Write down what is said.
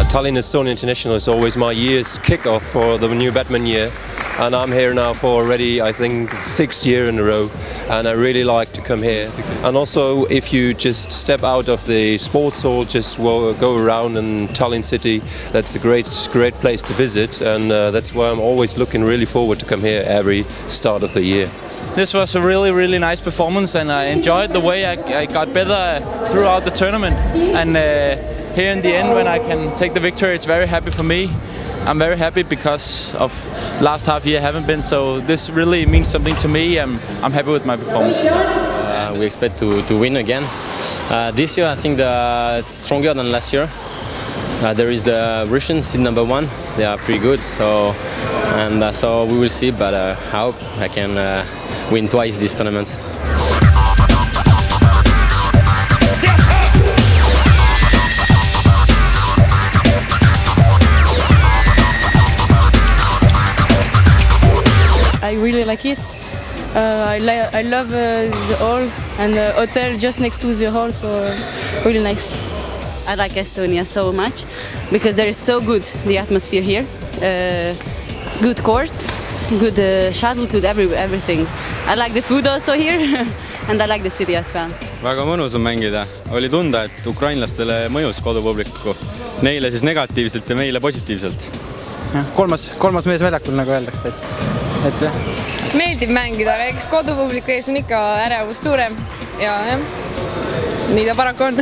Tallinn Estonia International is always my year's kick-off for the new badminton year, and I'm here now for already, I think, 6th year in a row, and I really like to come here. And also, if you just step out of the sports hall, just go around in Tallinn city, that's a great place to visit, and that's why I'm always looking really forward to come here every start of the year. This was a really nice performance, and I enjoyed the way I got better throughout the tournament. And here in the end, when I can take the victory, it's very happy for me. I'm very happy because of last half year I haven't been, so this really means something to me. I'm happy with my performance. We expect to win again. This year I think it's stronger than last year. There is the Russians seed number 1. They are pretty good, so we will see. But I hope I can win twice this tournament. I really like it. I love the hall and the hotel just next to the hall, so really nice. I like Estonia so much because there is so good the atmosphere here. Good courts, good shuttle, good everything. I like the food also here and I like the city as well. Väga mõnus on mängida. Oli tunda, et ukrainlastele mõjus kodupubliku. Neile siis negatiivselt ja meile positiivselt. Kolmas mees väljakul, nagu öeldakse. Meeldib mängida, aga eks kodupubliku ees on ikka ärevus suurem ja nii ta paraku on.